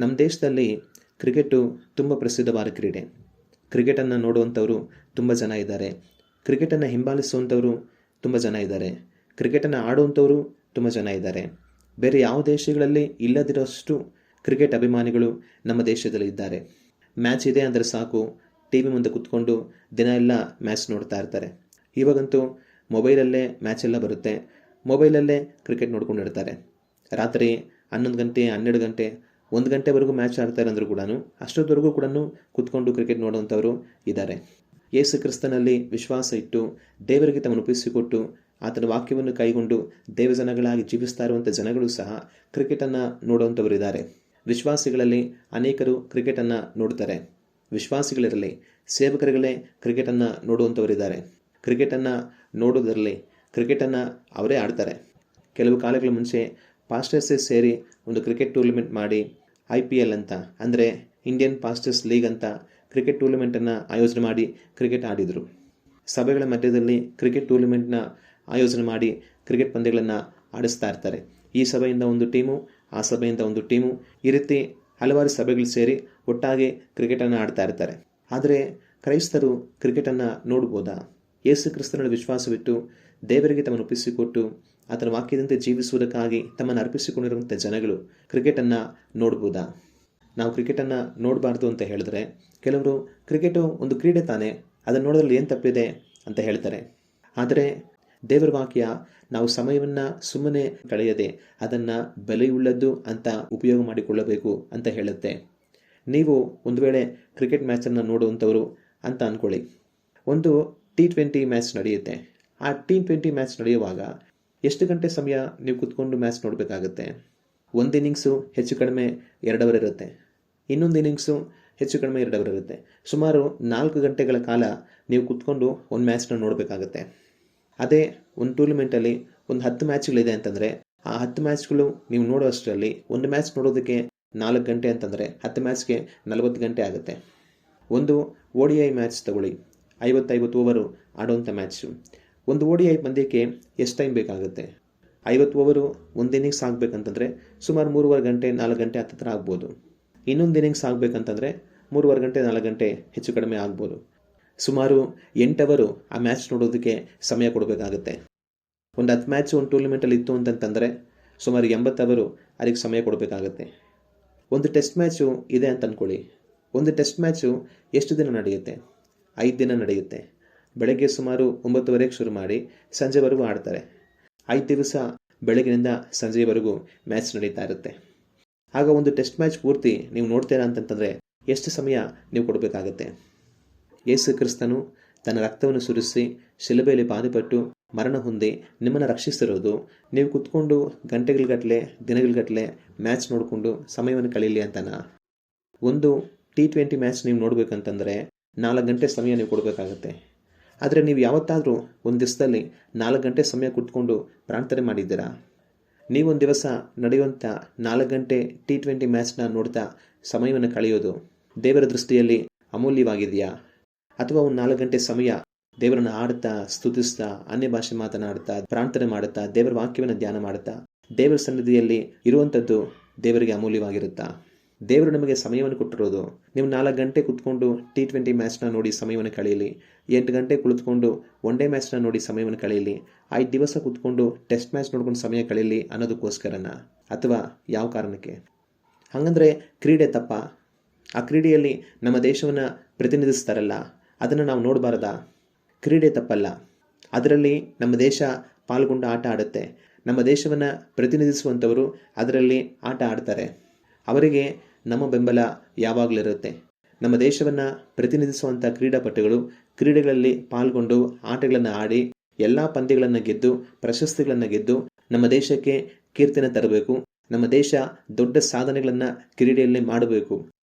ನಮ್ಮ ದೇಶದಲ್ಲಿ ಕ್ರಿಕೆಟು ತುಂಬ ಪ್ರಸಿದ್ಧವಾದ ಕ್ರೀಡೆ. ಕ್ರಿಕೆಟನ್ನು ನೋಡುವಂಥವರು ತುಂಬ ಜನ ಇದ್ದಾರೆ. ಕ್ರಿಕೆಟನ್ನು ಹಿಂಬಾಲಿಸುವಂಥವರು ತುಂಬ ಜನ ಇದ್ದಾರೆ. ಕ್ರಿಕೆಟನ್ನು ಆಡುವಂಥವರು ತುಂಬ ಜನ ಇದ್ದಾರೆ. ಬೇರೆ ಯಾವ ದೇಶಗಳಲ್ಲಿ ಇಲ್ಲದಿರೋಷ್ಟು ಕ್ರಿಕೆಟ್ ಅಭಿಮಾನಿಗಳು ನಮ್ಮ ದೇಶದಲ್ಲಿ ಇದ್ದಾರೆ. ಮ್ಯಾಚ್ ಇದೆ ಅಂದರೆ ಸಾಕು, ಟಿ ವಿ ಮುಂದೆ ಕೂತ್ಕೊಂಡು ದಿನ ಎಲ್ಲ ಮ್ಯಾಚ್ ನೋಡ್ತಾ ಇರ್ತಾರೆ. ಇವಾಗಂತೂ ಮೊಬೈಲಲ್ಲೇ ಮ್ಯಾಚ್ ಎಲ್ಲ ಬರುತ್ತೆ, ಮೊಬೈಲಲ್ಲೇ ಕ್ರಿಕೆಟ್ ನೋಡ್ಕೊಂಡಿರ್ತಾರೆ. ರಾತ್ರಿ 11 ಗಂಟೆ 12 ಗಂಟೆ 1 ಗಂಟೆವರೆಗೂ ಮ್ಯಾಚ್ ಆಡ್ತಾರೆ ಅಂದರೂ ಕೂಡ ಅಷ್ಟೊತ್ತವರೆಗೂ ಕೂಡ ಕೂತ್ಕೊಂಡು ಕ್ರಿಕೆಟ್ ನೋಡುವಂಥವರು ಇದ್ದಾರೆ. ಯೇಸು ಕ್ರಿಸ್ತನಲ್ಲಿ ವಿಶ್ವಾಸ ಇಟ್ಟು ದೇವರಿಗೆ ತಮ್ಮನ್ನು ಒಪ್ಪಿಸಿಕೊಟ್ಟು ಆತನ ವಾಕ್ಯವನ್ನು ಕೈಗೊಂಡು ದೇವಜನಗಳಾಗಿ ಜೀವಿಸ್ತಾ ಇರುವಂಥ ಜನಗಳು ಸಹ ಕ್ರಿಕೆಟನ್ನು ನೋಡುವಂಥವರು ಇದ್ದಾರೆ. ವಿಶ್ವಾಸಿಗಳಲ್ಲಿ ಅನೇಕರು ಕ್ರಿಕೆಟನ್ನು ನೋಡ್ತಾರೆ. ವಿಶ್ವಾಸಿಗಳಿರಲಿ, ಸೇವಕರುಗಳೇ ಕ್ರಿಕೆಟನ್ನು ನೋಡುವಂಥವರಿದ್ದಾರೆ. ಕ್ರಿಕೆಟನ್ನು ನೋಡೋದರಲ್ಲಿ ಕ್ರಿಕೆಟನ್ನು ಅವರೇ ಆಡ್ತಾರೆ. ಕೆಲವು ಕಾಲಗಳ ಮುಂಚೆ ಪಾಸ್ಟರ್ಸೇ ಸೇರಿ ಒಂದು ಕ್ರಿಕೆಟ್ ಟೂರ್ನಮೆಂಟ್ ಮಾಡಿ IPL ಅಂತ, ಅಂದರೆ ಇಂಡಿಯನ್ ಪಾಸ್ಟರ್ಸ್ ಲೀಗ್ ಅಂತ ಕ್ರಿಕೆಟ್ ಟೂರ್ನಮೆಂಟನ್ನು ಆಯೋಜನೆ ಮಾಡಿ ಕ್ರಿಕೆಟ್ ಆಡಿದರು. ಸಭೆಗಳ ಮಧ್ಯದಲ್ಲಿ ಕ್ರಿಕೆಟ್ ಟೂರ್ನಮೆಂಟ್ನ ಆಯೋಜನೆ ಮಾಡಿ ಕ್ರಿಕೆಟ್ ಪಂದ್ಯಗಳನ್ನು ಆಡಿಸ್ತಾ ಇರ್ತಾರೆ. ಈ ಸಭೆಯಿಂದ ಒಂದು ಟೀಮು, ಆ ಸಭೆಯಿಂದ ಒಂದು ಟೀಮು, ಈ ರೀತಿ ಹಲವಾರು ಸಭೆಗಳು ಸೇರಿ ಒಟ್ಟಾಗಿ ಕ್ರಿಕೆಟನ್ನು ಆಡ್ತಾ ಇರ್ತಾರೆ. ಆದರೆ ಕ್ರೈಸ್ತರು ಕ್ರಿಕೆಟನ್ನು ನೋಡ್ಬೋದಾ? ಯೇಸು ಕ್ರಿಸ್ತನಲ್ಲಿ ವಿಶ್ವಾಸವಿಟ್ಟು ದೇವರಿಗೆ ತಮ್ಮನ್ನು ಒಪ್ಪಿಸಿಕೊಟ್ಟು ಆತನ ವಾಕ್ಯದಂತೆ ಜೀವಿಸುವುದಕ್ಕಾಗಿ ತಮ್ಮನ್ನು ಅರ್ಪಿಸಿಕೊಂಡಿರುವಂಥ ಜನಗಳು ಕ್ರಿಕೆಟನ್ನು ನೋಡ್ಬೋದಾ? ನಾವು ಕ್ರಿಕೆಟನ್ನು ನೋಡಬಾರ್ದು ಅಂತ ಹೇಳಿದ್ರೆ ಕೆಲವರು ಕ್ರಿಕೆಟು ಒಂದು ಕ್ರೀಡೆ ತಾನೇ, ಅದನ್ನು ನೋಡೋದ್ರಲ್ಲಿ ಏನು ತಪ್ಪಿದೆ ಅಂತ ಹೇಳ್ತಾರೆ. ಆದರೆ ದೇವರ ವಾಕ್ಯ ನಾವು ಸಮಯವನ್ನು ಸುಮ್ಮನೆ ಕಳೆಯದೆ ಅದನ್ನು ಬೆಲೆಯುಳ್ಳದ್ದು ಅಂತ ಉಪಯೋಗ ಮಾಡಿಕೊಳ್ಳಬೇಕು ಅಂತ ಹೇಳುತ್ತೆ. ನೀವು ಒಂದು ವೇಳೆ ಕ್ರಿಕೆಟ್ ಮ್ಯಾಚನ್ನು ನೋಡುವಂಥವರು ಅಂತ ಅಂದ್ಕೊಳ್ಳಿ. ಒಂದು T20 ಮ್ಯಾಚ್ ನಡೆಯುತ್ತೆ. ಆ T20 ಮ್ಯಾಚ್ ನಡೆಯುವಾಗ ಎಷ್ಟು ಗಂಟೆ ಸಮಯ ನೀವು ಕೂತ್ಕೊಂಡು ಮ್ಯಾಚ್ ನೋಡಬೇಕಾಗುತ್ತೆ? ಒಂದು ಇನ್ನಿಂಗ್ಸು ಹೆಚ್ಚು ಕಡಿಮೆ 2 ಅವರ್ ಇರುತ್ತೆ, ಇನ್ನೊಂದು ಇನ್ನಿಂಗ್ಸು ಹೆಚ್ಚು ಕಡಿಮೆ 2 ಅವರ್ ಇರುತ್ತೆ. ಸುಮಾರು 4 ಗಂಟೆಗಳ ಕಾಲ ನೀವು ಕೂತ್ಕೊಂಡು ಒಂದು ಮ್ಯಾಚ್ನ ನೋಡಬೇಕಾಗತ್ತೆ. ಅದೇ ಒಂದು ಟೂರ್ನಮೆಂಟಲ್ಲಿ ಒಂದು 10 ಮ್ಯಾಚ್ಗಳಿದೆ ಅಂತಂದರೆ ಆ 10 ಮ್ಯಾಚ್ಗಳು ನೀವು ನೋಡೋಷ್ಟರಲ್ಲಿ ಒಂದು ಮ್ಯಾಚ್ ನೋಡೋದಕ್ಕೆ 4 ಗಂಟೆ ಅಂತಂದರೆ 10 ಮ್ಯಾಚ್ಗೆ 40 ಗಂಟೆ ಆಗುತ್ತೆ. ಒಂದು ODI ಮ್ಯಾಚ್ ತಗೊಳ್ಳಿ, 50 ಓವರು ಆಡುವಂಥ ಮ್ಯಾಚು. ಒಂದು ODI ಪಂದ್ಯಕ್ಕೆ ಎಷ್ಟು ಟೈಮ್ ಬೇಕಾಗುತ್ತೆ? 50 ಓವರು ಒಂದು ಇನ್ನಿಂಗ್ಸ್ ಆಗಬೇಕಂತಂದರೆ ಸುಮಾರು 3.5 ಗಂಟೆ 4 ಗಂಟೆ ಹತ್ತಿರ ಆಗ್ಬೋದು. ಇನ್ನೊಂದು ಇನ್ನಿಂಗ್ಸ್ ಆಗಬೇಕಂತಂದರೆ 3.5 ಗಂಟೆ 4 ಗಂಟೆ ಹೆಚ್ಚು ಕಡಿಮೆ ಆಗ್ಬೋದು. ಸುಮಾರು 8 ಅವರು ಆ ಮ್ಯಾಚ್ ನೋಡೋದಕ್ಕೆ ಸಮಯ ಕೊಡಬೇಕಾಗುತ್ತೆ. ಒಂದು 10 ಮ್ಯಾಚ್ ಒಂದು ಟೂರ್ನಮೆಂಟಲ್ಲಿ ಇತ್ತು ಅಂತಂತಂದರೆ ಸುಮಾರು 80 ಅವರು ಅದಕ್ಕೆ ಸಮಯ ಕೊಡಬೇಕಾಗುತ್ತೆ. ಒಂದು ಟೆಸ್ಟ್ ಮ್ಯಾಚು ಇದೆ ಅಂತ ಅಂದ್ಕೊಳ್ಳಿ. ಒಂದು ಟೆಸ್ಟ್ ಮ್ಯಾಚು ಎಷ್ಟು ದಿನ ನಡೆಯುತ್ತೆ? 5 ದಿನ ನಡೆಯುತ್ತೆ. ಬೆಳಗ್ಗೆ ಸುಮಾರು 9:30ಕ್ಕೆ ಶುರು ಮಾಡಿ ಸಂಜೆವರೆಗೂ ಆಡ್ತಾರೆ. 5 ದಿವಸ ಬೆಳಗಿನಿಂದ ಸಂಜೆಯವರೆಗೂ ಮ್ಯಾಚ್ ನಡೀತಾ ಇರುತ್ತೆ. ಆಗ ಒಂದು ಟೆಸ್ಟ್ ಮ್ಯಾಚ್ ಪೂರ್ತಿ ನೀವು ನೋಡ್ತೀರಾ ಅಂತಂತಂದರೆ ಎಷ್ಟು ಸಮಯ ನೀವು ಕೊಡಬೇಕಾಗತ್ತೆ? ಯೇಸು ಕ್ರಿಸ್ತನು ತನ್ನ ರಕ್ತವನ್ನು ಸುರಿಸಿ ಶಿಲುಬೆಯಲ್ಲಿ ಬಾಧೆಪಟ್ಟು ಮರಣ ಹೊಂದಿ ನಿಮ್ಮನ್ನು ರಕ್ಷಿಸಿರೋದು ನೀವು ಕುತ್ಕೊಂಡು ಗಂಟೆಗಳುಗಟ್ಟಲೆ ದಿನಗಳುಗಟ್ಟಲೆ ಮ್ಯಾಚ್ ನೋಡಿಕೊಂಡು ಸಮಯವನ್ನು ಕಳೀಲಿ ಅಂತನಾ? ಒಂದು T20 ಮ್ಯಾಚ್ ನೀವು ನೋಡಬೇಕಂತಂದರೆ 4 ಗಂಟೆ ಸಮಯ ನೀವು ಕೊಡಬೇಕಾಗತ್ತೆ. ಆದರೆ ನೀವು ಯಾವತ್ತಾದರೂ ಒಂದು ದಿವಸದಲ್ಲಿ 4 ಗಂಟೆ ಸಮಯ ಕುತ್ಕೊಂಡು ಪ್ರಾರ್ಥನೆ ಮಾಡಿದ್ದೀರಾ? ನೀವೊಂದು ದಿವಸ ನಡೆಯುವಂಥ 4 ಗಂಟೆ T20 ಮ್ಯಾಚ್ನ ನೋಡ್ತಾ ಸಮಯವನ್ನು ಕಳೆಯೋದು ದೇವರ ದೃಷ್ಟಿಯಲ್ಲಿ ಅಮೂಲ್ಯವಾಗಿದೆಯಾ? ಅಥವಾ ಒಂದು 4 ಗಂಟೆ ಸಮಯ ದೇವರನ್ನು ಆಡುತ್ತಾ, ಸ್ತುತಿಸ್ತಾ, ಅನ್ಯ ಭಾಷೆ ಮಾತನಾಡುತ್ತಾ, ಪ್ರಾರ್ಥನೆ ಮಾಡುತ್ತಾ, ದೇವರ ವಾಕ್ಯವನ್ನು ಧ್ಯಾನ ಮಾಡುತ್ತಾ ದೇವರ ಸನ್ನಿಧಿಯಲ್ಲಿ ಇರುವಂಥದ್ದು ದೇವರಿಗೆ ಅಮೂಲ್ಯವಾಗಿರುತ್ತಾ? ದೇವರು ನಮಗೆ ಸಮಯವನ್ನು ಕೊಟ್ಟಿರೋದು ನೀವು 4 ಗಂಟೆ ಕುತ್ಕೊಂಡು T20 ಮ್ಯಾಚ್ನ ನೋಡಿ ಸಮಯವನ್ನು ಕಳೆಯಲಿ, 8 ಗಂಟೆ ಕುಳಿತುಕೊಂಡು ಒನ್ ಡೇ ಮ್ಯಾಚ್ನ ನೋಡಿ ಸಮಯವನ್ನು ಕಳೆಯಲಿ, 5 ದಿವಸ ಕುತ್ಕೊಂಡು ಟೆಸ್ಟ್ ಮ್ಯಾಚ್ ನೋಡ್ಕೊಂಡು ಸಮಯ ಕಳೆಯಲಿ ಅನ್ನೋದಕ್ಕೋಸ್ಕರನ? ಅಥವಾ ಯಾವ ಕಾರಣಕ್ಕೆ? ಹಾಗಂದರೆ ಕ್ರೀಡೆ ತಪ್ಪ? ಆ ಕ್ರೀಡೆಯಲ್ಲಿ ನಮ್ಮ ದೇಶವನ್ನು ಪ್ರತಿನಿಧಿಸ್ತಾರಲ್ಲ, ಅದನ್ನು ನಾವು ನೋಡಬಾರದಾ? ಕ್ರೀಡೆ ತಪ್ಪಲ್ಲ, ಅದರಲ್ಲಿ ನಮ್ಮ ದೇಶ ಪಾಲ್ಗೊಂಡು ಆಟ ಆಡುತ್ತೆ. ನಮ್ಮ ದೇಶವನ್ನು ಪ್ರತಿನಿಧಿಸುವಂಥವರು ಅದರಲ್ಲಿ ಆಟ ಆಡ್ತಾರೆ. ಅವರಿಗೆ ನಮ್ಮ ಬೆಂಬಲ ಯಾವಾಗಲಿರುತ್ತೆ. ನಮ್ಮ ದೇಶವನ್ನು ಪ್ರತಿನಿಧಿಸುವಂಥ ಕ್ರೀಡಾಪಟುಗಳು ಕ್ರೀಡೆಗಳಲ್ಲಿ ಪಾಲ್ಗೊಂಡು ಆಟಗಳನ್ನು ಆಡಿ ಎಲ್ಲ ಪಂದ್ಯಗಳನ್ನು ಗೆದ್ದು ಪ್ರಶಸ್ತಿಗಳನ್ನು ಗೆದ್ದು ನಮ್ಮ ದೇಶಕ್ಕೆ ಕೀರ್ತಿನ ತರಬೇಕು. ನಮ್ಮ ದೇಶ ದೊಡ್ಡ ಸಾಧನೆಗಳನ್ನು ಕ್ರೀಡೆಯಲ್ಲಿ ಮಾಡಬೇಕು.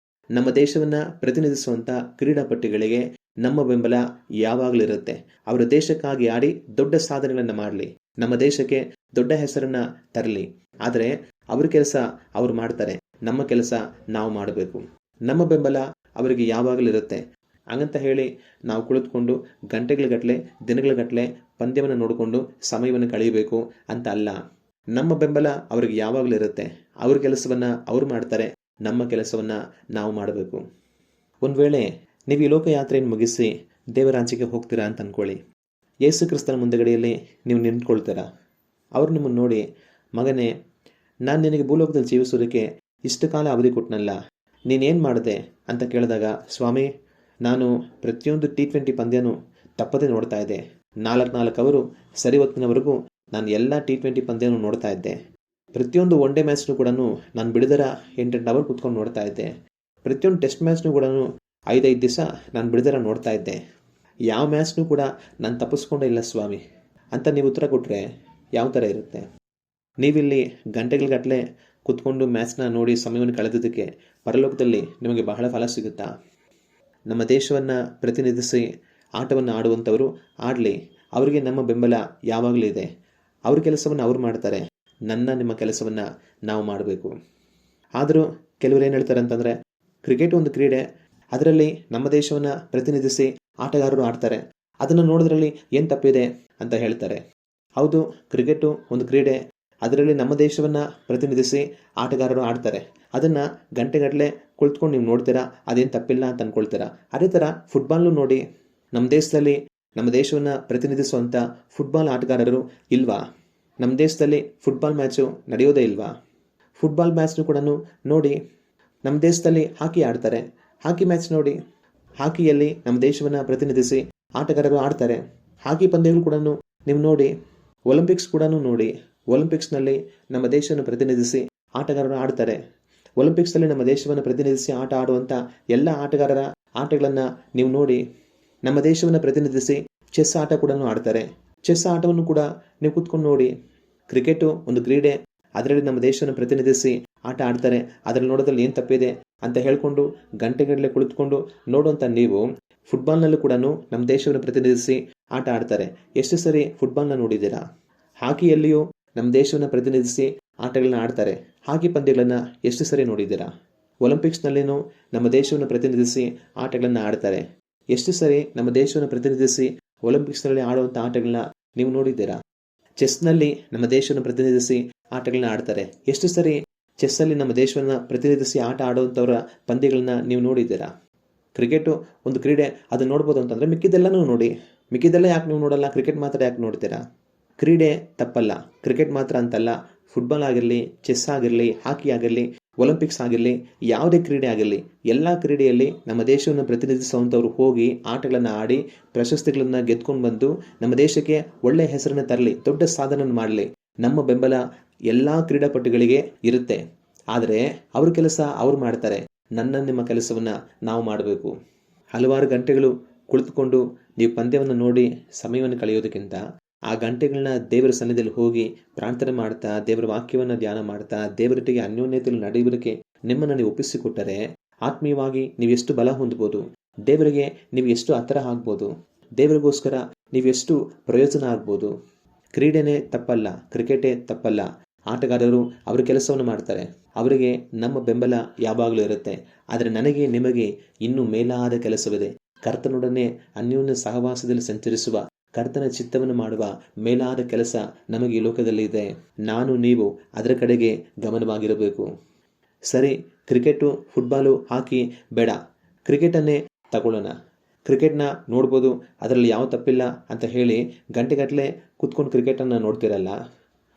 ನಮ್ಮ ದೇಶವನ್ನು ಪ್ರತಿನಿಧಿಸುವಂಥ ಕ್ರೀಡಾಪಟುಗಳಿಗೆ ನಮ್ಮ ಬೆಂಬಲ ಯಾವಾಗಲಿರುತ್ತೆ. ಅವರ ದೇಶಕ್ಕಾಗಿ ಆಡಿ ದೊಡ್ಡ ಸಾಧನೆಗಳನ್ನು ಮಾಡಲಿ, ನಮ್ಮ ದೇಶಕ್ಕೆ ದೊಡ್ಡ ಹೆಸರನ್ನು ತರಲಿ. ಆದರೆ ಅವ್ರ ಕೆಲಸ ಅವ್ರು ಮಾಡ್ತಾರೆ, ನಮ್ಮ ಕೆಲಸ ನಾವು ಮಾಡಬೇಕು. ನಮ್ಮ ಬೆಂಬಲ ಅವರಿಗೆ ಯಾವಾಗಲಿರುತ್ತೆ. ಹಂಗಂತ ಹೇಳಿ ನಾವು ಕುಳಿತುಕೊಂಡು ಗಂಟೆಗಳುಗಟ್ಟಲೆ ದಿನಗಳುಗಟ್ಟಲೆ ಪಂದ್ಯವನ್ನು ನೋಡಿಕೊಂಡು ಸಮಯವನ್ನು ಕಳೆಯಬೇಕು ಅಂತ ಅಲ್ಲ. ನಮ್ಮ ಬೆಂಬಲ ಅವ್ರಿಗೆ ಯಾವಾಗಲೂ ಇರುತ್ತೆ. ಅವ್ರ ಕೆಲಸವನ್ನು ಅವ್ರು ಮಾಡ್ತಾರೆ, ನಮ್ಮ ಕೆಲಸವನ್ನು ನಾವು ಮಾಡಬೇಕು. ಒಂದು ವೇಳೆ ನೀವು ಈ ಲೋಕಯಾತ್ರೆಯನ್ನು ಮುಗಿಸಿ ದೇವರಾಜ್ಯಕ್ಕೆ ಹೋಗ್ತೀರಾ ಅಂತ ಅಂದ್ಕೊಳ್ಳಿ. ಯೇಸು ಕ್ರಿಸ್ತನ ಮುಂದಗಡೆಯಲ್ಲಿ ನೀವು ನಿಂತ್ಕೊಳ್ತೀರಾ. ಅವರು ನಿಮ್ಮನ್ನು ನೋಡಿ, ಮಗನೇ, ನಾನು ನಿನಗೆ ಭೂಲೋಕದಲ್ಲಿ ಜೀವಿಸೋದಕ್ಕೆ ಇಷ್ಟು ಕಾಲ ಅವಧಿ ಕೊಟ್ಟನಲ್ಲ, ನೀನೇನು ಮಾಡಿದೆ ಅಂತ ಕೇಳಿದಾಗ, ಸ್ವಾಮಿ, ನಾನು ಪ್ರತಿಯೊಂದು T20 ಪಂದ್ಯನೂ ತಪ್ಪದೇ ನೋಡ್ತಾ ಇದ್ದೆ. 4 ಅವರು ಸರಿ ಹೊತ್ತಿನವರೆಗೂ ನಾನು ಎಲ್ಲ T20 ಪಂದ್ಯನೂ ನೋಡ್ತಾ ಇದ್ದೆ. ಪ್ರತಿಯೊಂದು ಒನ್ ಡೇ ಮ್ಯಾಚ್ನೂ ಕೂಡ ನಾನು ಬಿಡದರ 8 ಅವರ್ ಕೂತ್ಕೊಂಡು ನೋಡ್ತಾ ಇದ್ದೆ. ಪ್ರತಿಯೊಂದು ಟೆಸ್ಟ್ ಮ್ಯಾಚ್ನೂ ಕೂಡ 5 ದಿವಸ ನಾನು ಬಿಡದರ ನೋಡ್ತಾ ಇದ್ದೆ. ಯಾವ ಮ್ಯಾಚ್ನೂ ಕೂಡ ನಾನು ತಪ್ಪಿಸ್ಕೊಂಡೇ ಇಲ್ಲ ಸ್ವಾಮಿ ಅಂತ ನೀವು ಉತ್ತರ ಕೊಟ್ಟರೆ ಯಾವ ಥರ ಇರುತ್ತೆ? ನೀವಿಲ್ಲಿ ಗಂಟೆಗಟ್ಟಲೆ ಕೂತ್ಕೊಂಡು ಮ್ಯಾಚ್ನ ನೋಡಿ ಸಮಯವನ್ನು ಕಳೆದಿದ್ದಕ್ಕೆ ಪರಲೋಕದಲ್ಲಿ ನಿಮಗೆ ಬಹಳ ಫಲ ಸಿಗುತ್ತಾ? ನಮ್ಮ ದೇಶವನ್ನು ಪ್ರತಿನಿಧಿಸಿ ಆಟವನ್ನು ಆಡುವಂಥವರು ಆಡಲಿ, ಅವರಿಗೆ ನಮ್ಮ ಬೆಂಬಲ ಯಾವಾಗಲೂ ಇದೆ. ಅವ್ರ ಕೆಲಸವನ್ನು ಅವ್ರು ಮಾಡ್ತಾರೆ, ನಿಮ್ಮ ಕೆಲಸವನ್ನು ನಾವು ಮಾಡಬೇಕು. ಆದರೂ ಕೆಲವರು ಏನು ಹೇಳ್ತಾರೆ ಅಂತಂದರೆ, ಕ್ರಿಕೆಟ್ ಒಂದು ಕ್ರೀಡೆ, ಅದರಲ್ಲಿ ನಮ್ಮ ದೇಶವನ್ನು ಪ್ರತಿನಿಧಿಸಿ ಆಟಗಾರರು ಆಡ್ತಾರೆ, ಅದನ್ನು ನೋಡೋದ್ರಲ್ಲಿ ಏನು ತಪ್ಪಿದೆ ಅಂತ ಹೇಳ್ತಾರೆ. ಹೌದು, ಕ್ರಿಕೆಟು ಒಂದು ಕ್ರೀಡೆ, ಅದರಲ್ಲಿ ನಮ್ಮ ದೇಶವನ್ನು ಪ್ರತಿನಿಧಿಸಿ ಆಟಗಾರರು ಆಡ್ತಾರೆ. ಅದನ್ನು ಗಂಟೆಗಟ್ಟಲೆ ಕುಳಿತುಕೊಂಡು ನೀವು ನೋಡ್ತೀರಾ, ಅದೇನು ತಪ್ಪಿಲ್ಲ ಅಂತ ಅಂದ್ಕೊಳ್ತೀರಾ. ಅದೇ ಥರ ಫುಟ್ಬಾಲ್ನು ನೋಡಿ, ನಮ್ಮ ದೇಶದಲ್ಲಿ ನಮ್ಮ ದೇಶವನ್ನು ಪ್ರತಿನಿಧಿಸುವಂಥ ಫುಟ್ಬಾಲ್ ಆಟಗಾರರು ಇಲ್ವಾ? ನಮ್ಮ ದೇಶದಲ್ಲಿ ಫುಟ್ಬಾಲ್ ಮ್ಯಾಚು ನಡೆಯೋದೇ ಇಲ್ವಾ? ಫುಟ್ಬಾಲ್ ಮ್ಯಾಚ್ನು ಕೂಡ ನೋಡಿ. ನಮ್ಮ ದೇಶದಲ್ಲಿ ಹಾಕಿ ಆಡ್ತಾರೆ, ಹಾಕಿ ಮ್ಯಾಚ್ ನೋಡಿ. ಹಾಕಿಯಲ್ಲಿ ನಮ್ಮ ದೇಶವನ್ನು ಪ್ರತಿನಿಧಿಸಿ ಆಟಗಾರರು ಆಡ್ತಾರೆ. ಹಾಕಿ ಪಂದ್ಯಗಳು ಕೂಡ ನೀವು ನೋಡಿ. ಒಲಿಂಪಿಕ್ಸ್ ಕೂಡ ನೋಡಿ. ಒಲಿಂಪಿಕ್ಸ್ನಲ್ಲಿ ನಮ್ಮ ದೇಶವನ್ನು ಪ್ರತಿನಿಧಿಸಿ ಆಟಗಾರರು ಆಡ್ತಾರೆ. ಒಲಿಂಪಿಕ್ಸಲ್ಲಿ ನಮ್ಮ ದೇಶವನ್ನು ಪ್ರತಿನಿಧಿಸಿ ಆಟ ಆಡುವಂಥ ಎಲ್ಲ ಆಟಗಾರರ ಆಟಗಳನ್ನು ನೀವು ನೋಡಿ. ನಮ್ಮ ದೇಶವನ್ನು ಪ್ರತಿನಿಧಿಸಿ ಚೆಸ್ ಆಟ ಕೂಡ ಆಡ್ತಾರೆ. ಚೆಸ್ ಆಟವನ್ನು ಕೂಡ ನೀವು ಕೂತ್ಕೊಂಡು ನೋಡಿ. ಕ್ರಿಕೆಟು ಒಂದು ಕ್ರೀಡೆ, ಅದರಲ್ಲಿ ನಮ್ಮ ದೇಶವನ್ನು ಪ್ರತಿನಿಧಿಸಿ ಆಟ ಆಡ್ತಾರೆ, ಅದರಲ್ಲಿ ನೋಡೋದ್ರಲ್ಲಿ ಏನು ತಪ್ಪಿದೆ ಅಂತ ಹೇಳ್ಕೊಂಡು ಗಂಟೆಗಟ್ಟಲೆ ಕುಳಿತುಕೊಂಡು ನೋಡುವಂಥ ನೀವು, ಫುಟ್ಬಾಲ್ನಲ್ಲೂ ಕೂಡ ನಮ್ಮ ದೇಶವನ್ನು ಪ್ರತಿನಿಧಿಸಿ ಆಟ ಆಡ್ತಾರೆ. ಎಷ್ಟು ಸರಿ ಫುಟ್ಬಾಲ್ನ ನೋಡಿದ್ದೀರಾ? ಹಾಕಿಯಲ್ಲಿಯೂ ನಮ್ಮ ದೇಶವನ್ನು ಪ್ರತಿನಿಧಿಸಿ ಆಟಗಳನ್ನ ಆಡ್ತಾರೆ. ಹಾಕಿ ಪಂದ್ಯಗಳನ್ನು ಎಷ್ಟು ಸರಿ ನೋಡಿದ್ದೀರಾ? ಒಲಿಂಪಿಕ್ಸ್ನಲ್ಲಿನೂ ನಮ್ಮ ದೇಶವನ್ನು ಪ್ರತಿನಿಧಿಸಿ ಆಟಗಳನ್ನು ಆಡ್ತಾರೆ. ಎಷ್ಟು ಸರಿ ನಮ್ಮ ದೇಶವನ್ನು ಪ್ರತಿನಿಧಿಸಿ ಒಲಿಂಪಿಕ್ಸ್ನಲ್ಲಿ ಆಡುವಂಥ ಆಟಗಳನ್ನ ನೀವು ನೋಡಿದ್ದೀರಾ? ಚೆಸ್ನಲ್ಲಿ ನಮ್ಮ ದೇಶವನ್ನು ಪ್ರತಿನಿಧಿಸಿ ಆಟಗಳನ್ನ ಆಡ್ತಾರೆ. ಎಷ್ಟು ಸರಿ ಚೆಸ್ಸಲ್ಲಿ ನಮ್ಮ ದೇಶವನ್ನು ಪ್ರತಿನಿಧಿಸಿ ಆಟ ಆಡುವಂಥವರ ಪಂದ್ಯಗಳನ್ನ ನೀವು ನೋಡಿದ್ದೀರಾ? ಕ್ರಿಕೆಟು ಒಂದು ಕ್ರೀಡೆ, ಅದು ನೋಡ್ಬೋದು ಅಂತಂದರೆ ಮಿಕ್ಕಿದ್ದೆಲ್ಲನೂ ನೋಡಿ. ಮಿಕ್ಕಿದ್ದೆಲ್ಲ ಯಾಕೆ ನೀವು ನೋಡಲ್ಲ? ಕ್ರಿಕೆಟ್ ಮಾತ್ರ ಯಾಕೆ ನೋಡ್ತೀರಾ? ಕ್ರೀಡೆ ತಪ್ಪಲ್ಲ, ಕ್ರಿಕೆಟ್ ಮಾತ್ರ ಅಂತಲ್ಲ. ಫುಟ್ಬಾಲ್ ಆಗಿರಲಿ, ಚೆಸ್ ಆಗಿರಲಿ, ಹಾಕಿ ಆಗಿರಲಿ, ಒಲಿಂಪಿಕ್ಸ್ ಆಗಿರಲಿ, ಯಾವುದೇ ಕ್ರೀಡೆ ಆಗಿರಲಿ, ಎಲ್ಲ ಕ್ರೀಡೆಯಲ್ಲಿ ನಮ್ಮ ದೇಶವನ್ನು ಪ್ರತಿನಿಧಿಸುವಂಥವ್ರು ಹೋಗಿ ಆಟಗಳನ್ನು ಆಡಿ ಪ್ರಶಸ್ತಿಗಳನ್ನು ಗೆದ್ಕೊಂಡು ಬಂದು ನಮ್ಮ ದೇಶಕ್ಕೆ ಒಳ್ಳೆಯ ಹೆಸರನ್ನು ತರಲಿ, ದೊಡ್ಡ ಸಾಧನೆಯನ್ನು ಮಾಡಲಿ. ನಮ್ಮ ಬೆಂಬಲ ಎಲ್ಲ ಕ್ರೀಡಾಪಟುಗಳಿಗೆ ಇರುತ್ತೆ. ಆದರೆ ಅವ್ರ ಕೆಲಸ ಅವ್ರು ಮಾಡ್ತಾರೆ, ನಿಮ್ಮ ಕೆಲಸವನ್ನು ನಾವು ಮಾಡಬೇಕು. ಹಲವಾರು ಗಂಟೆಗಳು ಕುಳಿತುಕೊಂಡು ನೀವು ಪಂದ್ಯವನ್ನು ನೋಡಿ ಸಮಯವನ್ನು ಕಳೆಯೋದಕ್ಕಿಂತ ಆ ಗಂಟೆಗಳನ್ನ ದೇವರ ಸನ್ನಿಧಿಯಲ್ಲಿ ಹೋಗಿ ಪ್ರಾರ್ಥನೆ ಮಾಡ್ತಾ, ದೇವರ ವಾಕ್ಯವನ್ನು ಧ್ಯಾನ ಮಾಡ್ತಾ, ದೇವರೊಟ್ಟಿಗೆ ಅನ್ಯೋನ್ಯತೆಯಲ್ಲಿ ನಡೆಯುವುದಕ್ಕೆ ನಿಮ್ಮನ್ನು ನೀವು ಒಪ್ಪಿಸಿಕೊಟ್ಟರೆ ಆತ್ಮೀಯವಾಗಿ ನೀವು ಎಷ್ಟು ಬಲ ಹೊಂದ್ಬೋದು, ದೇವರಿಗೆ ನೀವು ಎಷ್ಟು ಹತ್ತಿರ ಆಗ್ಬೋದು, ದೇವರಿಗೋಸ್ಕರ ನೀವೆಷ್ಟು ಪ್ರಯೋಜನ ಆಗ್ಬೋದು. ಕ್ರೀಡೆನೇ ತಪ್ಪಲ್ಲ, ಕ್ರಿಕೆಟೇ ತಪ್ಪಲ್ಲ. ಆಟಗಾರರು ಅವರ ಕೆಲಸವನ್ನು ಮಾಡ್ತಾರೆ, ಅವರಿಗೆ ನಮ್ಮ ಬೆಂಬಲ ಯಾವಾಗಲೂ ಇರುತ್ತೆ. ಆದರೆ ನನಗೆ ನಿಮಗೆ ಇನ್ನೂ ಮೇಲಾದ ಕೆಲಸವಿದೆ. ಕರ್ತನೊಡನೆ ಅನ್ಯೋನ್ಯ ಸಹವಾಸದಲ್ಲಿ ಸಂಚರಿಸುವ, ಕರ್ತನ ಚಿತ್ತವನ್ನು ಮಾಡುವ ಮೇಲಾದ ಕೆಲಸ ನಮಗೆ ಈ ಲೋಕದಲ್ಲಿ ಇದೆ. ನೀವು ಅದರ ಕಡೆಗೆ ಗಮನವಾಗಿರಬೇಕು. ಸರಿ, ಕ್ರಿಕೆಟು, ಫುಟ್ಬಾಲು, ಹಾಕಿ ಬೇಡ, ಕ್ರಿಕೆಟನ್ನೇ ತಗೊಳ್ಳೋಣ. ಕ್ರಿಕೆಟ್ನ ನೋಡ್ಬೋದು, ಅದರಲ್ಲಿ ಯಾವ ತಪ್ಪಿಲ್ಲ ಅಂತ ಹೇಳಿ ಗಂಟೆಗಟ್ಟಲೆ ಕೂತ್ಕೊಂಡು ಕ್ರಿಕೆಟನ್ನು ನೋಡ್ತಿರಲ್ಲ.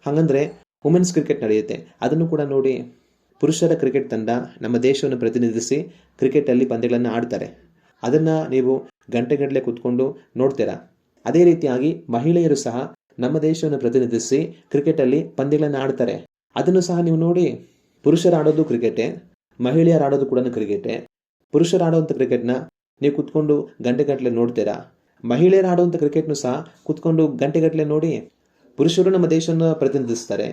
ಹಾಗಂದರೆ ವುಮೆನ್ಸ್ ಕ್ರಿಕೆಟ್ ನಡೆಯುತ್ತೆ, ಅದನ್ನು ಕೂಡ ನೋಡಿ. ಪುರುಷರ ಕ್ರಿಕೆಟ್ ತಂಡ ನಮ್ಮ ದೇಶವನ್ನು ಪ್ರತಿನಿಧಿಸಿ ಕ್ರಿಕೆಟಲ್ಲಿ ಪಂದ್ಯಗಳನ್ನು ಆಡ್ತಾರೆ, ಅದನ್ನು ನೀವು ಗಂಟೆಗಟ್ಟಲೆ ಕೂತ್ಕೊಂಡು ನೋಡ್ತೀರಾ. ಅದೇ ರೀತಿಯಾಗಿ ಮಹಿಳೆಯರು ಸಹ ನಮ್ಮ ದೇಶವನ್ನು ಪ್ರತಿನಿಧಿಸಿ ಕ್ರಿಕೆಟಲ್ಲಿ ಪಂದ್ಯಗಳನ್ನು ಆಡ್ತಾರೆ, ಅದನ್ನು ಸಹ ನೀವು ನೋಡಿ. ಪುರುಷರು ಆಡೋದು ಕ್ರಿಕೆಟೇ, ಮಹಿಳೆಯರು ಆಡೋದು ಕೂಡ ಕ್ರಿಕೆಟೇ. ಪುರುಷರು ಆಡುವಂಥ ಕ್ರಿಕೆಟ್ನ ನೀವು ಕೂತ್ಕೊಂಡು ಗಂಟೆಗಟ್ಟಲೆ ನೋಡ್ತೀರಾ. ಮಹಿಳೆಯರು ಆಡುವಂಥ ಕ್ರಿಕೆಟ್ನು ಸಹ ಕೂತ್ಕೊಂಡು ಗಂಟೆಗಟ್ಟಲೆ ನೋಡಿ. ಪುರುಷರು ನಮ್ಮ ದೇಶವನ್ನು ಪ್ರತಿನಿಧಿಸ್ತಾರೆ,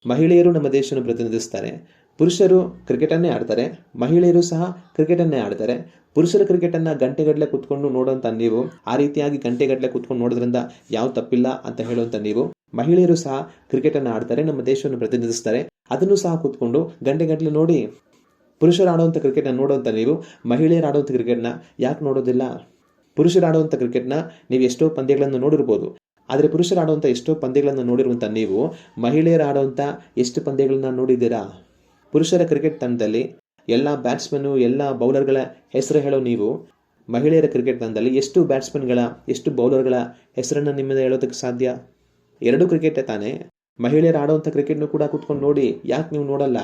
ಮಹಿಳೆಯರು ನಮ್ಮ ದೇಶವನ್ನು ಪ್ರತಿನಿಧಿಸ್ತಾರೆ. ಪುರುಷರು ಕ್ರಿಕೆಟನ್ನೇ ಆಡ್ತಾರೆ, ಮಹಿಳೆಯರು ಸಹ ಕ್ರಿಕೆಟನ್ನೇ ಆಡ್ತಾರೆ. ಪುರುಷರ ಕ್ರಿಕೆಟನ್ನು ಗಂಟೆಗಟ್ಟಲೆ ಕೂತ್ಕೊಂಡು ನೋಡುವಂಥ ನೀವು, ಆ ರೀತಿಯಾಗಿ ಗಂಟೆಗಟ್ಟಲೆ ಕೂತ್ಕೊಂಡು ನೋಡೋದ್ರಿಂದ ಯಾವ ತಪ್ಪಿಲ್ಲ ಅಂತ ಹೇಳುವಂಥ ನೀವು, ಮಹಿಳೆಯರು ಸಹ ಕ್ರಿಕೆಟನ್ನು ಆಡ್ತಾರೆ, ನಮ್ಮ ದೇಶವನ್ನು ಪ್ರತಿನಿಧಿಸ್ತಾರೆ, ಅದನ್ನು ಸಹ ಕೂತ್ಕೊಂಡು ಗಂಟೆಗಟ್ಟಲೆ ನೋಡಿ. ಪುರುಷರು ಆಡುವಂಥ ಕ್ರಿಕೆಟ್ನ ನೋಡುವಂಥ ನೀವು, ಮಹಿಳೆಯರು ಆಡುವಂಥ ಕ್ರಿಕೆಟ್ನ ಯಾಕೆ ನೋಡೋದಿಲ್ಲ? ಪುರುಷರು ಆಡುವಂಥ ಕ್ರಿಕೆಟ್ನ ನೀವು ಎಷ್ಟೋ ಪಂದ್ಯಗಳನ್ನು ನೋಡಿರ್ಬೋದು, ಆದರೆ ಪುರುಷರು ಆಡುವಂಥ ಎಷ್ಟೋ ಪಂದ್ಯಗಳನ್ನು ನೋಡಿರುವಂಥ ನೀವು, ಮಹಿಳೆಯರು ಆಡುವಂಥ ಎಷ್ಟು ಪಂದ್ಯಗಳನ್ನ ನೋಡಿದ್ದೀರಾ? ಪುರುಷರ ಕ್ರಿಕೆಟ್ ತಂಡದಲ್ಲಿ ಎಲ್ಲ ಬ್ಯಾಟ್ಸ್ಮನ್ನು ಎಲ್ಲ ಬೌಲರ್ಗಳ ಹೆಸರು ಹೇಳೋ ನೀವು ಮಹಿಳೆಯರ ಕ್ರಿಕೆಟ್ ತಂಡದಲ್ಲಿ ಎಷ್ಟು ಬ್ಯಾಟ್ಸ್ಮನ್ಗಳ ಎಷ್ಟು ಬೌಲರ್ಗಳ ಹೆಸರನ್ನು ನಿಮ್ಮಿಂದ ಹೇಳೋದಕ್ಕೆ ಸಾಧ್ಯ? ಎರಡೂ ಕ್ರಿಕೆಟೇ ತಾನೇ. ಮಹಿಳೆಯರು ಆಡುವಂಥ ಕ್ರಿಕೆಟ್ನು ಕೂಡ ಕೂತ್ಕೊಂಡು ನೋಡಿ, ಯಾಕೆ ನೀವು ನೋಡಲ್ಲ?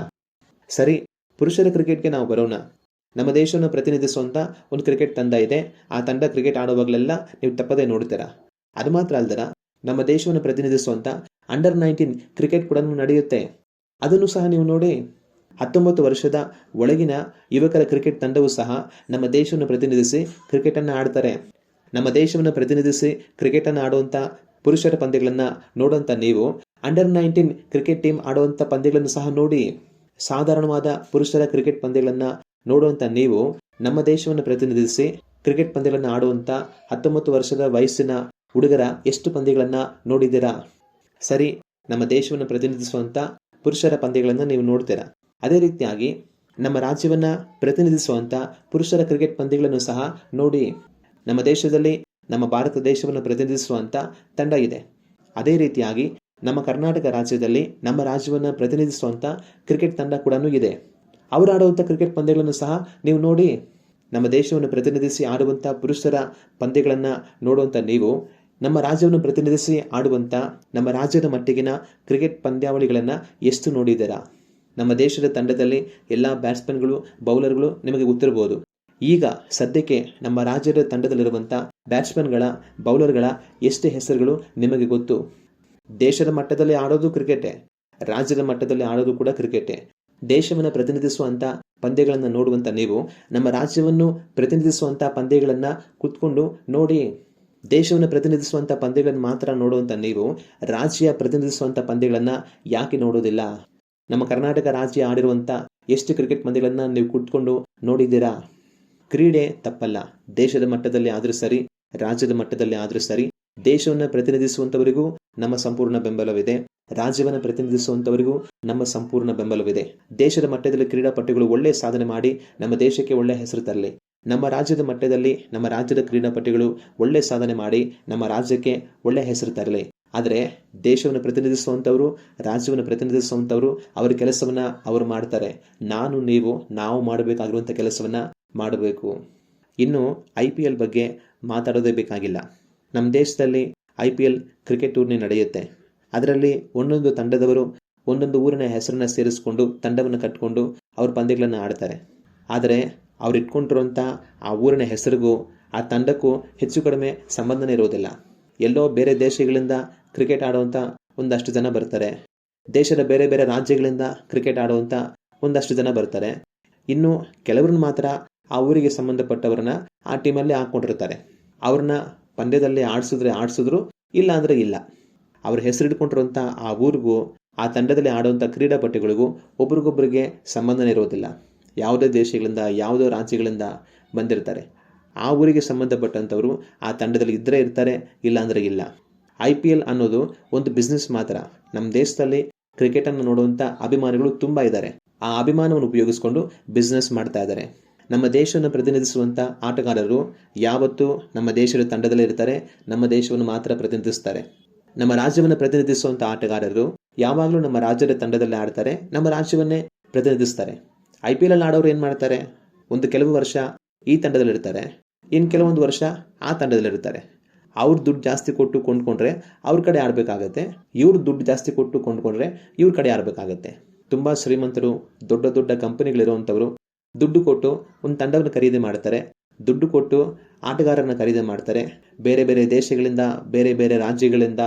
ಸರಿ, ಪುರುಷರ ಕ್ರಿಕೆಟ್ಗೆ ನಾವು ಬರೋಣ. ನಮ್ಮ ದೇಶವನ್ನು ಪ್ರತಿನಿಧಿಸುವಂಥ ಒಂದು ಕ್ರಿಕೆಟ್ ತಂಡ ಇದೆ. ಆ ತಂಡ ಕ್ರಿಕೆಟ್ ಆಡುವಾಗಲೆಲ್ಲ ನೀವು ತಪ್ಪದೇ ನೋಡ್ತೀರಾ. ಅದು ಮಾತ್ರ ಅಲ್ದರ ನಮ್ಮ ದೇಶವನ್ನು ಪ್ರತಿನಿಧಿಸುವಂಥ ಅಂಡರ್-19 ಕ್ರಿಕೆಟ್ ಕೂಡ ನಡೆಯುತ್ತೆ. ಅದನ್ನು ಸಹ ನೀವು ನೋಡಿ. 19 ವರ್ಷದ ಒಳಗಿನ ಯುವಕರ ಕ್ರಿಕೆಟ್ ತಂಡವೂ ಸಹ ನಮ್ಮ ದೇಶವನ್ನು ಪ್ರತಿನಿಧಿಸಿ ಕ್ರಿಕೆಟನ್ನು ಆಡ್ತಾರೆ. ನಮ್ಮ ದೇಶವನ್ನು ಪ್ರತಿನಿಧಿಸಿ ಕ್ರಿಕೆಟನ್ನು ಆಡುವಂಥ ಪುರುಷರ ಪಂದ್ಯಗಳನ್ನು ನೋಡುವಂಥ ನೀವು ಅಂಡರ್-19 ಕ್ರಿಕೆಟ್ ಟೀಮ್ ಆಡುವಂಥ ಪಂದ್ಯಗಳನ್ನು ಸಹ ನೋಡಿ. ಸಾಧಾರಣವಾದ ಪುರುಷರ ಕ್ರಿಕೆಟ್ ಪಂದ್ಯಗಳನ್ನು ನೋಡುವಂಥ ನೀವು ನಮ್ಮ ದೇಶವನ್ನು ಪ್ರತಿನಿಧಿಸಿ ಕ್ರಿಕೆಟ್ ಪಂದ್ಯಗಳನ್ನು ಆಡುವಂಥ 19 ವರ್ಷದ ವಯಸ್ಸಿನ ಹುಡುಗರ ಎಷ್ಟು ಪಂದ್ಯಗಳನ್ನು ನೋಡಿದ್ದೀರಾ? ಸರಿ, ನಮ್ಮ ದೇಶವನ್ನು ಪ್ರತಿನಿಧಿಸುವಂಥ ಪುರುಷರ ಪಂದ್ಯಗಳನ್ನು ನೀವು ನೋಡ್ತೀರಾ. ಅದೇ ರೀತಿಯಾಗಿ ನಮ್ಮ ರಾಜ್ಯವನ್ನು ಪ್ರತಿನಿಧಿಸುವಂಥ ಪುರುಷರ ಕ್ರಿಕೆಟ್ ಪಂದ್ಯಗಳನ್ನು ಸಹ ನೋಡಿ. ನಮ್ಮ ದೇಶದಲ್ಲಿ ನಮ್ಮ ಭಾರತ ದೇಶವನ್ನು ಪ್ರತಿನಿಧಿಸುವಂಥ ತಂಡ ಇದೆ. ಅದೇ ರೀತಿಯಾಗಿ ನಮ್ಮ ಕರ್ನಾಟಕ ರಾಜ್ಯದಲ್ಲಿ ನಮ್ಮ ರಾಜ್ಯವನ್ನು ಪ್ರತಿನಿಧಿಸುವಂಥ ಕ್ರಿಕೆಟ್ ತಂಡ ಕೂಡ ಇದೆ. ಅವರು ಆಡುವಂಥ ಕ್ರಿಕೆಟ್ ಪಂದ್ಯಗಳನ್ನು ಸಹ ನೀವು ನೋಡಿ. ನಮ್ಮ ದೇಶವನ್ನು ಪ್ರತಿನಿಧಿಸಿ ಆಡುವಂಥ ಪುರುಷರ ಪಂದ್ಯಗಳನ್ನು ನೋಡುವಂಥ ನೀವು ನಮ್ಮ ರಾಜ್ಯವನ್ನು ಪ್ರತಿನಿಧಿಸಿ ಆಡುವಂಥ ನಮ್ಮ ರಾಜ್ಯದ ಮಟ್ಟಿಗಿನ ಕ್ರಿಕೆಟ್ ಪಂದ್ಯಾವಳಿಗಳನ್ನು ಎಷ್ಟು ನೋಡಿದ್ದೀರಾ? ನಮ್ಮ ದೇಶದ ತಂಡದಲ್ಲಿ ಎಲ್ಲ ಬ್ಯಾಟ್ಸ್ಮನ್ಗಳು ಬೌಲರ್ಗಳು ನಿಮಗೆ ಗೊತ್ತಿರಬಹುದು. ಈಗ ಸದ್ಯಕ್ಕೆ ನಮ್ಮ ರಾಜ್ಯದ ತಂಡದಲ್ಲಿರುವಂಥ ಬ್ಯಾಟ್ಸ್ಮನ್ಗಳ ಬೌಲರ್ಗಳ ಎಷ್ಟು ಹೆಸರುಗಳು ನಿಮಗೆ ಗೊತ್ತು? ದೇಶದ ಮಟ್ಟದಲ್ಲಿ ಆಡೋದು ಕ್ರಿಕೆಟೇ, ರಾಜ್ಯದ ಮಟ್ಟದಲ್ಲಿ ಆಡೋದು ಕೂಡ ಕ್ರಿಕೆಟೇ. ದೇಶವನ್ನು ಪ್ರತಿನಿಧಿಸುವಂಥ ಪಂದ್ಯಗಳನ್ನು ನೋಡುವಂಥ ನೀವು ನಮ್ಮ ರಾಜ್ಯವನ್ನು ಪ್ರತಿನಿಧಿಸುವಂಥ ಪಂದ್ಯಗಳನ್ನು ಕೂತ್ಕೊಂಡು ನೋಡಿ. ದೇಶವನ್ನು ಪ್ರತಿನಿಧಿಸುವಂಥ ಪಂದ್ಯಗಳನ್ನು ಮಾತ್ರ ನೋಡುವಂಥ ನೀವು ರಾಜ್ಯ ಪ್ರತಿನಿಧಿಸುವಂಥ ಪಂದ್ಯಗಳನ್ನು ಯಾಕೆ ನೋಡೋದಿಲ್ಲ? ನಮ್ಮ ಕರ್ನಾಟಕ ರಾಜ್ಯ ಆಡಿರುವಂಥ ಎಷ್ಟು ಕ್ರಿಕೆಟ್ ಪಂದ್ಯಗಳನ್ನು ನೀವು ಕೂತ್ಕೊಂಡು ನೋಡಿದ್ದೀರಾ? ಕ್ರೀಡೆ ತಪ್ಪಲ್ಲ. ದೇಶದ ಮಟ್ಟದಲ್ಲಿ ಆದರೂ ಸರಿ, ರಾಜ್ಯದ ಮಟ್ಟದಲ್ಲಿ ಆದರೂ ಸರಿ, ದೇಶವನ್ನು ಪ್ರತಿನಿಧಿಸುವಂಥವರಿಗೂ ನಮ್ಮ ಸಂಪೂರ್ಣ ಬೆಂಬಲವಿದೆ. ರಾಜ್ಯವನ್ನು ಪ್ರತಿನಿಧಿಸುವಂಥವರಿಗೂ ನಮ್ಮ ಸಂಪೂರ್ಣ ಬೆಂಬಲವಿದೆ. ದೇಶದ ಮಟ್ಟದಲ್ಲಿ ಕ್ರೀಡಾಪಟುಗಳು ಒಳ್ಳೆಯ ಸಾಧನೆ ಮಾಡಿ ನಮ್ಮ ದೇಶಕ್ಕೆ ಒಳ್ಳೆಯ ಹೆಸರು ತರಲಿ. ನಮ್ಮ ರಾಜ್ಯದ ಮಟ್ಟದಲ್ಲಿ ನಮ್ಮ ರಾಜ್ಯದ ಕ್ರೀಡಾಪಟುಗಳು ಒಳ್ಳೆಯ ಸಾಧನೆ ಮಾಡಿ ನಮ್ಮ ರಾಜ್ಯಕ್ಕೆ ಒಳ್ಳೆಯ ಹೆಸರು ತರಲಿ. ಆದರೆ ದೇಶವನ್ನು ಪ್ರತಿನಿಧಿಸುವಂಥವರು, ರಾಜ್ಯವನ್ನು ಪ್ರತಿನಿಧಿಸುವಂಥವರು ಅವರ ಕೆಲಸವನ್ನು ಅವರು ಮಾಡ್ತಾರೆ. ನಾವು ಮಾಡಬೇಕಾಗಿರುವಂಥ ಕೆಲಸವನ್ನು ಮಾಡಬೇಕು. ಇನ್ನು IPL ಬಗ್ಗೆ ಮಾತಾಡೋದೇ ಬೇಕಾಗಿಲ್ಲ. ನಮ್ಮ ದೇಶದಲ್ಲಿ IPL ಕ್ರಿಕೆಟ್ ಟೂರ್ನಿ ನಡೆಯುತ್ತೆ. ಅದರಲ್ಲಿ ಒಂದೊಂದು ತಂಡದವರು ಒಂದೊಂದು ಊರಿನ ಹೆಸರನ್ನು ಸೇರಿಸ್ಕೊಂಡು ತಂಡವನ್ನು ಕಟ್ಟಿಕೊಂಡು ಅವ್ರ ಪಂದ್ಯಗಳನ್ನು ಆಡ್ತಾರೆ. ಆದರೆ ಅವ್ರು ಇಟ್ಕೊಂಡಿರುವಂಥ ಆ ಊರಿನ ಹೆಸರಿಗೂ ಆ ತಂಡಕ್ಕೂ ಹೆಚ್ಚು ಕಡಿಮೆ ಸಂಬಂಧನೇ ಇರೋದಿಲ್ಲ. ಎಲ್ಲೋ ಬೇರೆ ದೇಶಗಳಿಂದ ಕ್ರಿಕೆಟ್ ಆಡುವಂಥ ಒಂದಷ್ಟು ಜನ ಬರ್ತಾರೆ. ದೇಶದ ಬೇರೆ ಬೇರೆ ರಾಜ್ಯಗಳಿಂದ ಕ್ರಿಕೆಟ್ ಆಡುವಂಥ ಒಂದಷ್ಟು ಜನ ಬರ್ತಾರೆ. ಇನ್ನು ಕೆಲವ್ರನ್ನ ಮಾತ್ರ ಆ ಊರಿಗೆ ಸಂಬಂಧಪಟ್ಟವ್ರನ್ನ ಆ ಟೀಮಲ್ಲಿ ಹಾಕ್ಕೊಂಡಿರ್ತಾರೆ. ಅವ್ರನ್ನ ಪಂದ್ಯದಲ್ಲಿ ಆಡಿಸಿದ್ರು, ಇಲ್ಲ ಅಂದರೆ ಇಲ್ಲ. ಅವ್ರ ಹೆಸರಿಟ್ಕೊಂಡಿರುವಂಥ ಆ ಊರಿಗೂ ಆ ತಂಡದಲ್ಲಿ ಆಡುವಂಥ ಕ್ರೀಡಾಪಟುಗಳಿಗೂ ಒಬ್ರಿಗೊಬ್ಬರಿಗೆ ಸಂಬಂಧನೇ ಇರೋದಿಲ್ಲ. ಯಾವುದೇ ದೇಶಗಳಿಂದ ಯಾವುದೋ ರಾಜ್ಯಗಳಿಂದ ಬಂದಿರ್ತಾರೆ. ಆ ಊರಿಗೆ ಸಂಬಂಧಪಟ್ಟಂಥವರು ಆ ತಂಡದಲ್ಲಿ ಇದ್ದರೆ ಇರ್ತಾರೆ, ಇಲ್ಲ ಅಂದರೆ ಇಲ್ಲ. IPL ಅನ್ನೋದು ಒಂದು ಬಿಸ್ನೆಸ್ ಮಾತ್ರ. ನಮ್ಮ ದೇಶದಲ್ಲಿ ಕ್ರಿಕೆಟನ್ನು ನೋಡುವಂಥ ಅಭಿಮಾನಿಗಳು ತುಂಬ ಇದ್ದಾರೆ. ಆ ಅಭಿಮಾನವನ್ನು ಉಪಯೋಗಿಸ್ಕೊಂಡು ಬಿಸ್ನೆಸ್ ಮಾಡ್ತಾ ಇದ್ದಾರೆ. ನಮ್ಮ ದೇಶವನ್ನು ಪ್ರತಿನಿಧಿಸುವಂಥ ಆಟಗಾರರು ಯಾವತ್ತೂ ನಮ್ಮ ದೇಶದ ತಂಡದಲ್ಲೇ ಇರ್ತಾರೆ, ನಮ್ಮ ದೇಶವನ್ನು ಮಾತ್ರ ಪ್ರತಿನಿಧಿಸ್ತಾರೆ. ನಮ್ಮ ರಾಜ್ಯವನ್ನು ಪ್ರತಿನಿಧಿಸುವಂಥ ಆಟಗಾರರು ಯಾವಾಗಲೂ ನಮ್ಮ ರಾಜ್ಯದ ತಂಡದಲ್ಲೇ ಆಡ್ತಾರೆ, ನಮ್ಮ ರಾಜ್ಯವನ್ನೇ ಪ್ರತಿನಿಧಿಸ್ತಾರೆ. IPL ಆಡೋರು ಏನು ಮಾಡ್ತಾರೆ? ಕೆಲವು ವರ್ಷ ಈ ತಂಡದಲ್ಲಿರ್ತಾರೆ, ಇನ್ನು ಕೆಲವೊಂದು ವರ್ಷ ಆ ತಂಡದಲ್ಲಿರ್ತಾರೆ. ಅವ್ರು ದುಡ್ಡು ಜಾಸ್ತಿ ಕೊಟ್ಟು ಕೊಂಡ್ಕೊಂಡ್ರೆ ಅವ್ರ ಕಡೆ ಆಡಬೇಕಾಗತ್ತೆ, ಇವ್ರು ದುಡ್ಡು ಜಾಸ್ತಿ ಕೊಟ್ಟು ಕೊಂಡ್ಕೊಂಡ್ರೆ ಇವ್ರ ಕಡೆ ಆಡಬೇಕಾಗತ್ತೆ. ತುಂಬ ಶ್ರೀಮಂತರು, ದೊಡ್ಡ ದೊಡ್ಡ ಕಂಪನಿಗಳಿರುವಂಥವರು ದುಡ್ಡು ಕೊಟ್ಟು ಒಂದು ತಂಡವನ್ನು ಖರೀದಿ ಮಾಡ್ತಾರೆ, ದುಡ್ಡು ಕೊಟ್ಟು ಆಟಗಾರರನ್ನ ಖರೀದಿ ಮಾಡ್ತಾರೆ. ಬೇರೆ ಬೇರೆ ದೇಶಗಳಿಂದ, ಬೇರೆ ಬೇರೆ ರಾಜ್ಯಗಳಿಂದ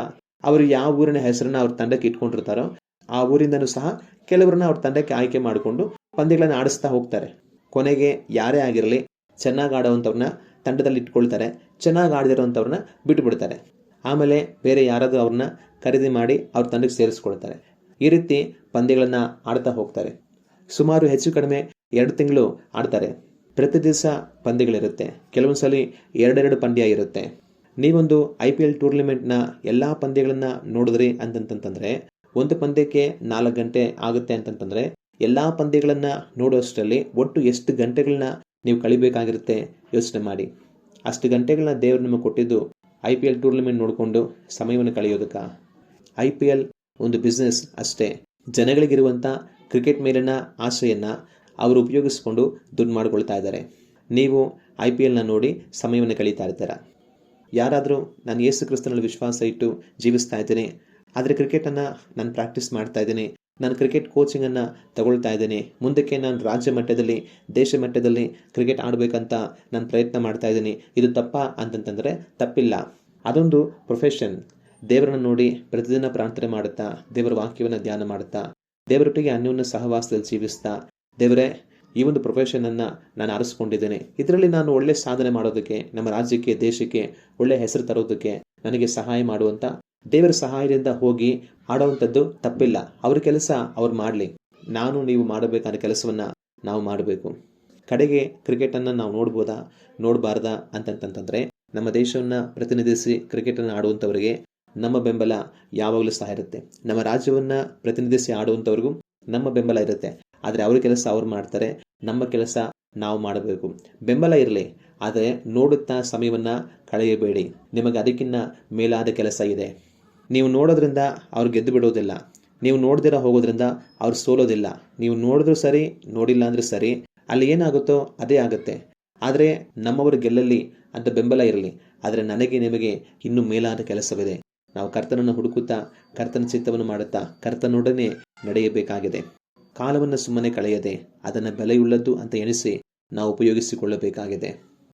ಅವರು ಯಾವ ಊರಿನ ಹೆಸರನ್ನ ಅವ್ರ ತಂಡಕ್ಕೆ ಇಟ್ಕೊಂಡಿರ್ತಾರೋ ಆ ಊರಿಂದನೂ ಸಹ ಕೆಲವರನ್ನ ಅವ್ರ ತಂಡಕ್ಕೆ ಆಯ್ಕೆ ಮಾಡಿಕೊಂಡು ಪಂದ್ಯಗಳನ್ನು ಆಡಿಸ್ತಾ ಹೋಗ್ತಾರೆ. ಕೊನೆಗೆ ಯಾರೇ ಆಗಿರಲಿ ಚೆನ್ನಾಗಿ ಆಡೋವಂಥವ್ರನ್ನ ತಂಡದಲ್ಲಿ ಇಟ್ಕೊಳ್ತಾರೆ, ಚೆನ್ನಾಗಿ ಆಡದಿರೋವಂಥವ್ರನ್ನ ಬಿಟ್ಟುಬಿಡ್ತಾರೆ. ಆಮೇಲೆ ಬೇರೆ ಯಾರಾದರೂ ಅವ್ರನ್ನ ಖರೀದಿ ಮಾಡಿ ಅವ್ರ ತಂಡಕ್ಕೆ ಸೇರಿಸ್ಕೊಳ್ತಾರೆ. ಈ ರೀತಿ ಪಂದ್ಯಗಳನ್ನು ಆಡ್ತಾ ಹೋಗ್ತಾರೆ. ಸುಮಾರು ಹೆಚ್ಚು ಕಡಿಮೆ 2 ತಿಂಗಳು ಆಡ್ತಾರೆ. ಪ್ರತಿ ದಿವಸ ಪಂದ್ಯಗಳಿರುತ್ತೆ, ಕೆಲವೊಂದು ಸಲ 2 ಪಂದ್ಯ ಇರುತ್ತೆ. ನೀವೊಂದು IPL ಟೂರ್ನಿಮೆಂಟ್ನ ಎಲ್ಲ ಪಂದ್ಯಗಳನ್ನು ನೋಡಿದ್ರಿ ಅಂತಂತಂದರೆ ಒಂದು ಪಂದ್ಯಕ್ಕೆ 4 ಗಂಟೆ ಆಗುತ್ತೆ ಅಂತಂತಂದರೆ ಎಲ್ಲ ಪಂದ್ಯಗಳನ್ನು ನೋಡುವಷ್ಟರಲ್ಲಿ ಒಟ್ಟು ಎಷ್ಟು ಗಂಟೆಗಳನ್ನ ನೀವು ಕಳಿಬೇಕಾಗಿರುತ್ತೆ ಯೋಚನೆ ಮಾಡಿ. ಅಷ್ಟು ಗಂಟೆಗಳನ್ನ ದೇವರು ನಿಮಗೆ ಕೊಟ್ಟಿದ್ದು IPL ಟೂರ್ನಿಮೆಂಟ್ ನೋಡಿಕೊಂಡು ಸಮಯವನ್ನು ಕಳೆಯೋದಕ್ಕೆ. IPL ಒಂದು ಬಿಸ್ನೆಸ್ ಅಷ್ಟೇ. ಜನಗಳಿಗಿರುವಂಥ ಕ್ರಿಕೆಟ್ ಮೇಲಿನ ಆಸೆಯನ್ನು ಅವರು ಉಪಯೋಗಿಸ್ಕೊಂಡು ದುಡ್ಡು ಮಾಡ್ಕೊಳ್ತಾ ಇದ್ದಾರೆ. ನೀವು IPLನ ನೋಡಿ ಸಮಯವನ್ನು ಕಳೀತಾ ಇರ್ತೀರ. ಯಾರಾದರೂ ನಾನು ಯೇಸು ಕ್ರಿಸ್ತನಲ್ಲಿ ವಿಶ್ವಾಸ ಇಟ್ಟು ಜೀವಿಸ್ತಾ ಇದ್ದೀನಿ, ಆದರೆ ಕ್ರಿಕೆಟನ್ನು ನಾನು ಪ್ರಾಕ್ಟೀಸ್ ಮಾಡ್ತಾ ಇದ್ದೀನಿ, ನಾನು ಕ್ರಿಕೆಟ್ ಕೋಚಿಂಗನ್ನು ತಗೊಳ್ತಾ ಇದ್ದೀನಿ, ಮುಂದಕ್ಕೆ ನಾನು ರಾಜ್ಯ ಮಟ್ಟದಲ್ಲಿ ದೇಶ ಮಟ್ಟದಲ್ಲಿ ಕ್ರಿಕೆಟ್ ಆಡಬೇಕಂತ ನಾನು ಪ್ರಯತ್ನ ಮಾಡ್ತಾ ಇದ್ದೀನಿ, ಇದು ತಪ್ಪಾ ಅಂತಂತಂದರೆ ತಪ್ಪಿಲ್ಲ. ಅದೊಂದು ಪ್ರೊಫೆಷನ್. ದೇವರನ್ನು ನೋಡಿ ಪ್ರತಿದಿನ ಪ್ರಾರ್ಥನೆ ಮಾಡುತ್ತಾ, ದೇವರ ವಾಕ್ಯವನ್ನು ಧ್ಯಾನ ಮಾಡುತ್ತಾ, ದೇವರೊಟ್ಟಿಗೆ ಅನ್ಯೋನ್ಯ ಸಹವಾಸದಲ್ಲಿ ಜೀವಿಸ್ತಾ, ದೇವರೇ ಈ ಒಂದು ಪ್ರೊಫೆಷನನ್ನು ನಾನು ಆರಿಸ್ಕೊಂಡಿದ್ದೇನೆ, ಇದರಲ್ಲಿ ನಾನು ಒಳ್ಳೆ ಸಾಧನೆ ಮಾಡೋದಕ್ಕೆ, ನಮ್ಮ ರಾಜ್ಯಕ್ಕೆ ದೇಶಕ್ಕೆ ಒಳ್ಳೆ ಹೆಸರು ತರೋದಕ್ಕೆ ನನಗೆ ಸಹಾಯ ಮಾಡುವಂಥ ದೇವರ ಸಹಾಯದಿಂದ ಹೋಗಿ ಆಡೋವಂಥದ್ದು ತಪ್ಪಿಲ್ಲ. ಅವ್ರ ಕೆಲಸ ಅವ್ರು ಮಾಡಲಿ, ನಾನು ನೀವು ಮಾಡಬೇಕಾದ ಕೆಲಸವನ್ನು ನಾವು ಮಾಡಬೇಕು. ಕಡೆಗೆ ಕ್ರಿಕೆಟನ್ನು ನಾವು ನೋಡಬಾರ್ದಾ ಅಂತಂತಂದರೆ, ನಮ್ಮ ದೇಶವನ್ನು ಪ್ರತಿನಿಧಿಸಿ ಕ್ರಿಕೆಟನ್ನು ಆಡುವಂಥವರಿಗೆ ನಮ್ಮ ಬೆಂಬಲ ಯಾವಾಗಲೂ ಸಹ ಇರುತ್ತೆ. ನಮ್ಮ ರಾಜ್ಯವನ್ನು ಪ್ರತಿನಿಧಿಸಿ ಆಡುವಂಥವ್ರಿಗೂ ನಮ್ಮ ಬೆಂಬಲ ಇರುತ್ತೆ. ಆದರೆ ಅವ್ರ ಕೆಲಸ ಅವ್ರು ಮಾಡ್ತಾರೆ, ನಮ್ಮ ಕೆಲಸ ನಾವು ಮಾಡಬೇಕು. ಬೆಂಬಲ ಇರಲಿ, ಆದರೆ ನೋಡುತ್ತಾ ಸಮಯವನ್ನು ಕಳೆಯಬೇಡಿ. ನಿಮಗೆ ಅದಕ್ಕಿಂತ ಮೇಲಾದ ಕೆಲಸ ಇದೆ. ನೀವು ನೋಡೋದ್ರಿಂದ ಅವ್ರು ಗೆದ್ದು ಬಿಡೋದಿಲ್ಲ, ನೀವು ನೋಡ್ದಿರ ಹೋಗೋದ್ರಿಂದ ಅವ್ರು ಸೋಲೋದಿಲ್ಲ. ನೀವು ನೋಡಿದ್ರೂ ಸರಿ, ನೋಡಿಲ್ಲ ಅಂದರೆ ಸರಿ, ಅಲ್ಲಿ ಏನಾಗುತ್ತೋ ಅದೇ ಆಗುತ್ತೆ. ಆದರೆ ನಮ್ಮವರು ಗೆಲ್ಲಲಿ ಅಂತ ಬೆಂಬಲ ಇರಲಿ, ಆದರೆ ನನಗೆ ನಿಮಗೆ ಇನ್ನೂ ಮೇಲಾದ ಕೆಲಸವಿದೆ. ನಾವು ಕರ್ತನನ್ನು ಹುಡುಕುತ್ತಾ, ಕರ್ತನ ಚಿತ್ತವನ್ನು ಮಾಡುತ್ತಾ, ಕರ್ತನೊಡನೆ ನಡೆಯಬೇಕಾಗಿದೆ. ಕಾಲವನ್ನು ಸುಮ್ಮನೆ ಕಳೆಯದೆ ಅದನ್ನು ಬೆಲೆಯುಳ್ಳದ್ದು ಅಂತ ಎಣಿಸಿ ನಾವು ಉಪಯೋಗಿಸಿಕೊಳ್ಳಬೇಕಾಗಿದೆ.